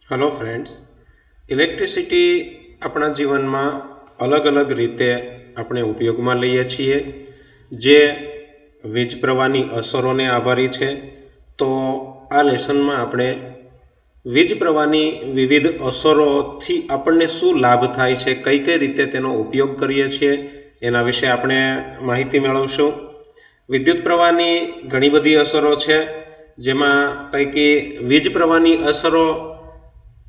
Hello friends. Electricity अपना जीवन में अलग अलग रीते अपने उपयोग में लीए छीए जे वीज प्रवाहनी असरों ने आभारी है। तो आ लेसन में આપણે વીજ પ્રવાહની વિવિધ અસરોથી આપણને શું લાભ થાય છે, કઈ કઈ રીતે તેનો ઉપયોગ કરીએ છીએ એના વિશે આપણે માહિતી મેળવશું। વિદ્યુત પ્રવાહની ઘણી બધી અસરો છે, જેમાં પૈકી વીજ પ્રવાહની અસરો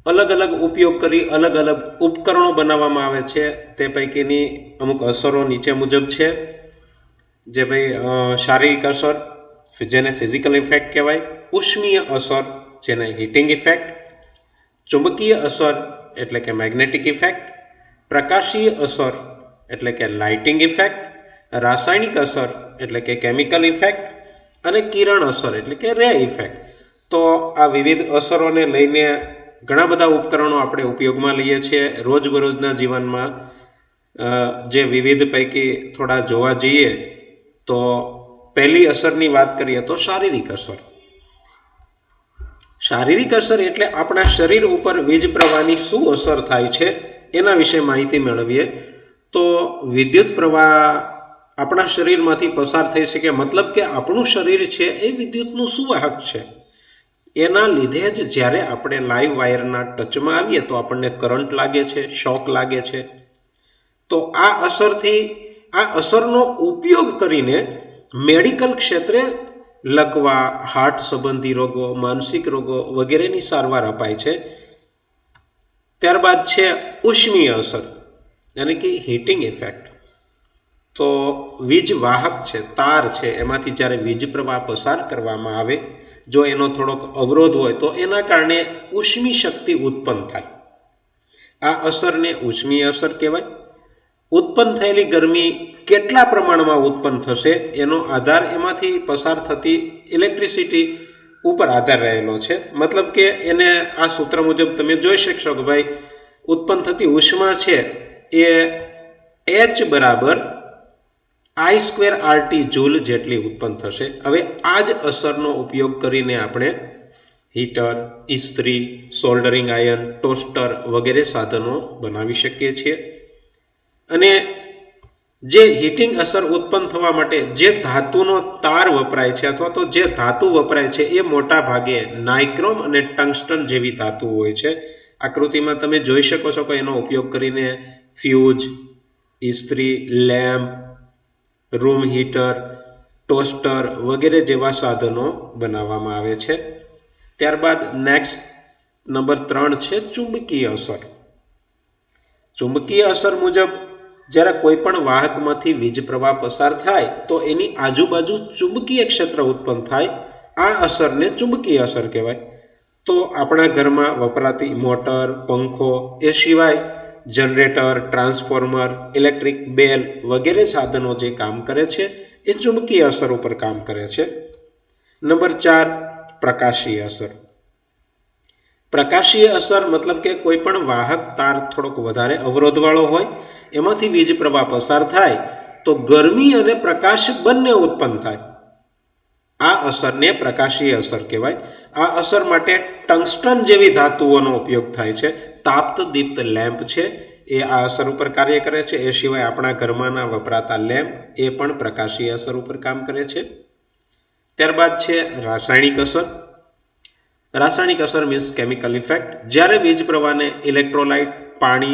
अलग अलग उपयोग करी अलग अलग उपकरणों बनावामां आवे छे। ते पैकीनी अमुक असरों नीचे मुजब छे। जे भाई शारीरिक असर जेने फिजिकल इफेक्ट कहेवाय, उष्मीय असर जेने हीटिंग इफेक्ट, चुंबकीय असर एटले के मैग्नेटिक इफेक्ट, प्रकाशीय असर एटले के लाइटिंग इफेक्ट, रासायनिक असर एटले के केमिकल इफेक्ट अने किरण असर एटले के रे इफेक्ट। तो आ विविध असरों ने लईने घણા બધા ઉપકરણો આપણે ઉપયોગમાં લઈએ છીએ રોજબરોજના જીવનમાં। જે વિવિધ પૈકી થોડા જોવા જઈએ તો પહેલી અસરની વાત કરીએ તો શારીરિક અસર। શારીરિક અસર એટલે આપણા શરીર ઉપર વીજ પ્રવાહની શું અસર થાય છે એના વિશે માહિતી મેળવીએ। તો વિદ્યુત પ્રવાહ આપણા શરીરમાંથી પસાર થઈ શકે, મતલબ કે આપણું શરીર છે એ વિદ્યુતનું સુવાહક છે। એના લીધે જ જ્યારે આપણે લાઈવ વાયરના ટચમાં આવીએ તો આપણને કરંટ લાગે છે, શોક લાગે છે। તો આ અસરનો ઉપયોગ કરીને મેડિકલ ક્ષેત્રે લકવા, હાર્ટ સંબંધી રોગો, માનસિક રોગો વગેરેની સારવાર અપાય છે। ત્યારબાદ છે ઉષ્મીય અસર યાની કે હીટિંગ ઇફેક્ટ। તો વીજ વાહક છે, તાર છે, એમાંથી જ્યારે વીજ પ્રવાહ પસાર કરવામાં આવે, જો એનો થોડોક અવરોધ હોય તો એના કારણે ઉષ્મી શક્તિ ઉત્પન્ન થાય। આ અસરને ઉષ્મીય અસર કહેવાય। ઉત્પન્ન થયેલી ગરમી કેટલા પ્રમાણમાં ઉત્પન્ન થશે એનો આધાર એમાંથી પસાર થતી ઇલેક્ટ્રિસિટી ઉપર આધાર રહેલો છે। મતલબ કે એને આ સૂત્ર મુજબ તમે જોઈ શકશો કે ભાઈ ઉત્પન્ન થતી ઉષ્મા છે એ H બરાબર I² RT જૂલ જેટલી ઉત્પન્ન થશે। હવે આ જ અસરનો ઉપયોગ કરીને આપણે હીટર, ઇસ્ત્રી, સોલ્ડરિંગ આયર્ન, ટોસ્ટર વગેરે સાધનો બનાવી શકીએ છીએ। અને જે હીટિંગ અસર ઉત્પન્ન થવા માટે જે ધાતુનો તાર વપરાય છે અથવા તો જે ધાતુ વપરાય છે એ મોટા ભાગે નાઇક્રોમ અને ટંગસ્ટન જેવી ધાતુ હોય છે। આકૃતિમાં તમે જોઈ શકો છો કે એનો ઉપયોગ કરીને ફ્યુઝ, ઇસ્ત્રી, લેમ્પ, रूम हीटर, टोस्टर वगैरह जेवा साधनों बनावामां आवे छे। त्यारबाद नेक्स्ट नंबर 3 छे चुंबकीय असर। चुंबकीय असर मुजब ज्यारे कोईपण वाहकमांथी वीज प्रवाह पसार थाय तो एनी आजुबाजु चुंबकीय क्षेत्र उत्पन्न थाय। आ असरने चुंबकीय असर कहेवाय। तो आपणा घरमां वपराती मोटर, पंखो ए सिवाय जनरेटर, ट्रांसफॉर्मर, इलेक्ट्रिक बेल वगैरह साधनों जे काम करे छे ए चुंबकीय असर पर काम करे छे। नंबर 4 प्रकाशीय असर। प्रकाशीय असर मतलब के कोईपण वाहक तार थोड़ोक वधारे अवरोधवाळो होय, एमांथी वीज प्रवाह पसार थाय तो गरमी अने प्रकाश बंने उत्पन्न थाय। आ असरने प्रकाशीय असर कहेवाय। आ असर माटे टंगस्टन जेवी धातुओनो उपयोग थाय छे। ताप्त दीप्त लेम्प छे ए आ असर पर कार्य करे छे। ए सिवाय आपणा घरमां वपराता लेम्प ए पण प्रकाशीय असर पर काम करे छे। त्यारबाद छे रासायणिक असर। रासायणिक असर मीन्स केमिकल इफेक्ट। ज्यारे वीज प्रवाहने इलेक्ट्रोलाइट, पाणी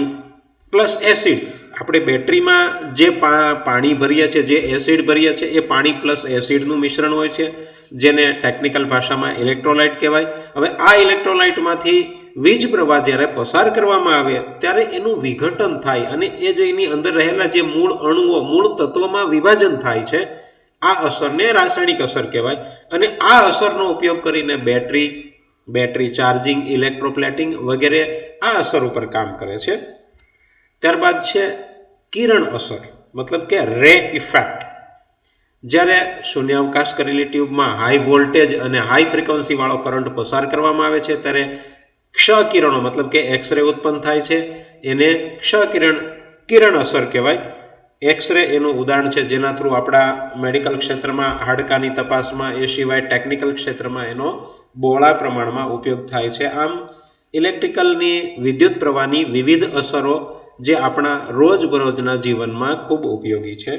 प्लस एसिड, આપણે બેટરીમાં જે પાણી ભરીએ છીએ, જે એસિડ ભરીએ છીએ એ પાણી પ્લસ એસિડનું મિશ્રણ હોય છે, જેને ટેકનિકલ ભાષામાં ઇલેક્ટ્રોલાઇટ કહેવાય। હવે આ ઇલેક્ટ્રોલાઇટમાંથી વીજ પ્રવાહ જ્યારે પસાર કરવામાં આવે ત્યારે એનું વિઘટન થાય અને એ જે એની અંદર રહેલા જે મૂળ અણુઓ, મૂળ તત્વોમાં વિભાજન થાય છે, આ અસરને રાસાયણિક અસર કહેવાય। અને આ અસરનો ઉપયોગ કરીને બેટરી ચાર્જિંગ, ઇલેક્ટ્રોપ્લેટિંગ વગેરે આ અસર ઉપર કામ કરે છે। ત્યારબાદ છે કિરણ અસર मतलब કે રે ઇફેક્ટ। જ્યારે શૂન્યાવકાશ કરેલી ટ્યુબમાં હાઈ વોલ્ટેજ અને હાઈ ફ્રીક્વન્સી વાળો કરંટ પસાર કરવામાં આવે છે ત્યારે ક્ષ કિરણો मतलब કે એક્સરે ઉત્પન્ન થાય છે, એને ક્ષ કિરણ અસર કહેવાય। एक्सरे एनु उदाहरण है जेना थ्रू आपड़ा मेडिकल क्षेत्र में हाडकानी तपास में ए सिवाय टेक्निकल क्षेत्र में एनो बहोळा प्रमाण में उपयोग थाय छे। आम ઇલેક્ટ્રિકલની વિદ્યુત પ્રવાહની વિવિધ અસરો જે આપણા રોજબરોજના જીવનમાં ખૂબ ઉપયોગી છે।